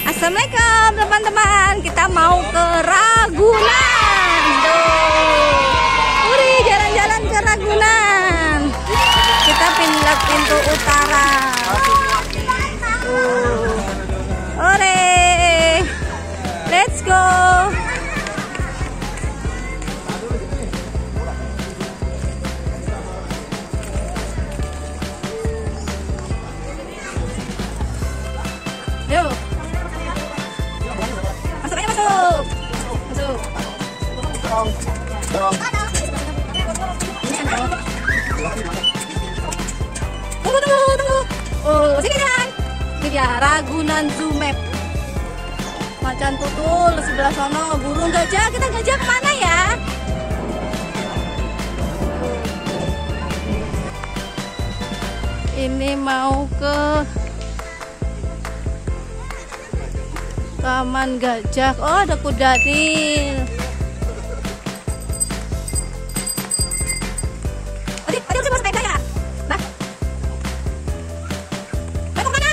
Assalamualaikum teman-teman, kita mau ke Ragunan. Uri, jalan-jalan ke Ragunan. Kita pintu utara. Ore, let's go. Yuk. Masuk aja, masuk. Masuk. Tunggu. Oh, sini kan. Ini dia Ragunan Zoo Map. Macan tutul sebelah sana, burung gajah. Kita gajah kemana ya? Ini mau ke Taman Gajah. Oh, ada kuda nih. Tadi udah mau sepeda ya? Nah. Mau kemana?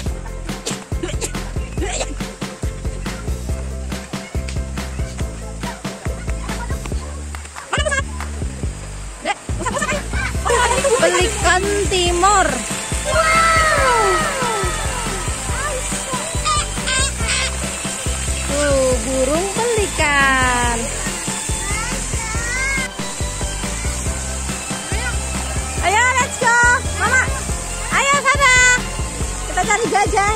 Mana pusat? Dek, pusat ayo. Oh, ada itu Pelikan Timor. Burung pelikan. Ayo, let's go, Mama. Ayo sana. Kita cari gajah.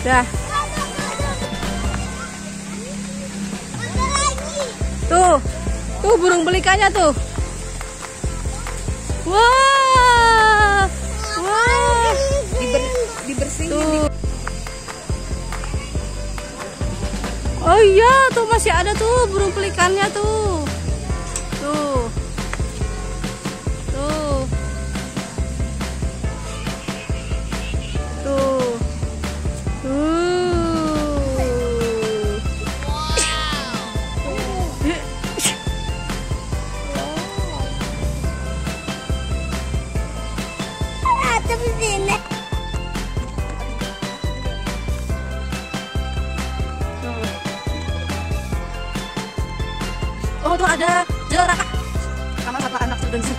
Dah. Tuh burung pelikannya tuh. Wah. Dibersihin. Tuh. Oh iya, tuh masih ada tuh burung pelikannya tuh. Tuh. Tuh. Tuh. Oh, tuh ada jerapah sama satu anak sebentar.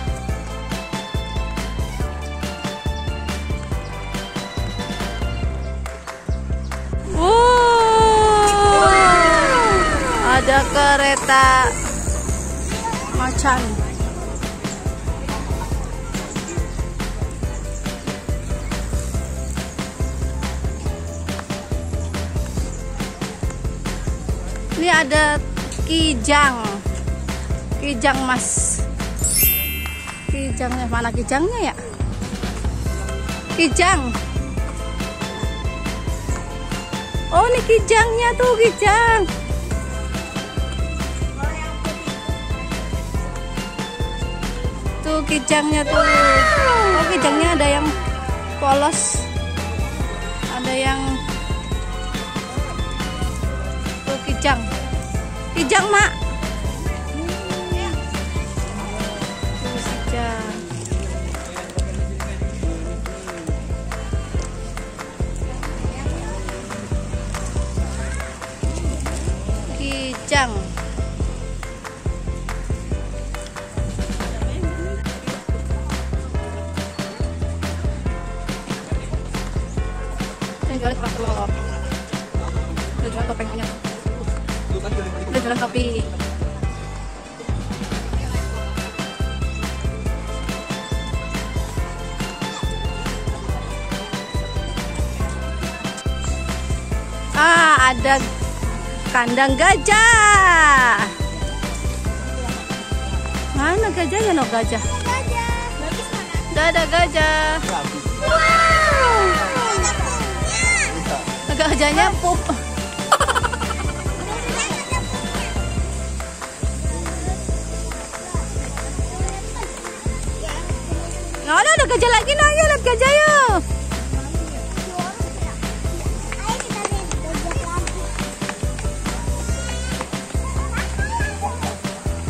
Ada kereta macan. Ini ada kijang mas. Kijangnya mana kijangnya ya? Kijang. Oh, ini kijangnya tuh, kijang. Tuh kijangnya tuh. Oh, kijangnya ada yang polos. Ada yang tuh kijang. Kijang, Mak. Kijang. Yang jualan keras telur. Udah jualan topengnya. Udah jualan topi. Ada kandang gajah. Mana gajahnya? No gajah. Gak ada gajah. Wow. Gajahnya pup. Nah, ada gajah lagi, no, yuk lihat gajah yuk.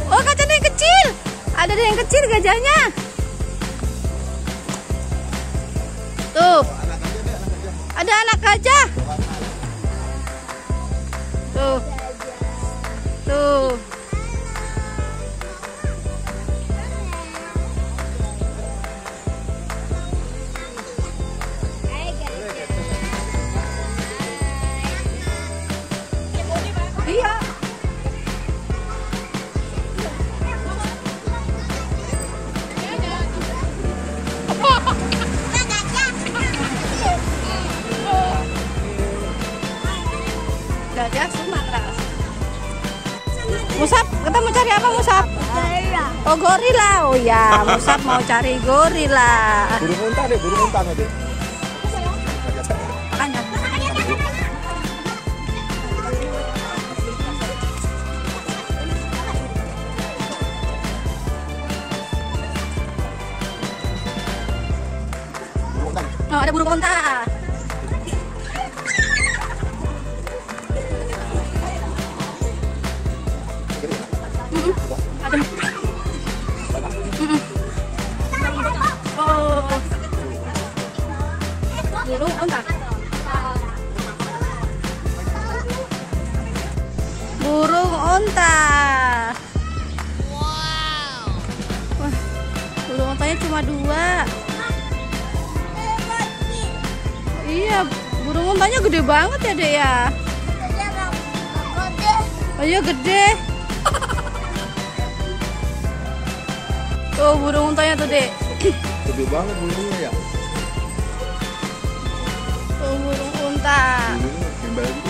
Oh, gajahnya yang kecil. Ada yang kecil gajahnya. Tuh. Ada anak gajah. Tuh. Tuh. Iya. Gajah Sumatera. Musab, kita mau cari apa Musab? Gorila. Oh gorila, oh ya Musab mau cari gorila. Burung unta deh, burung unta nanti. Makanya. Oh ada burung unta. Ada. Oh. Burung unta. Burung unta. Wah, burung untanya cuma 2. Iya, burung untanya gede banget ya, Dek ya. Oh iya gede. Tuh burung untanya tuh, Dek. Gede banget burungnya ya. Tuh burung unta. Burungnya gembel.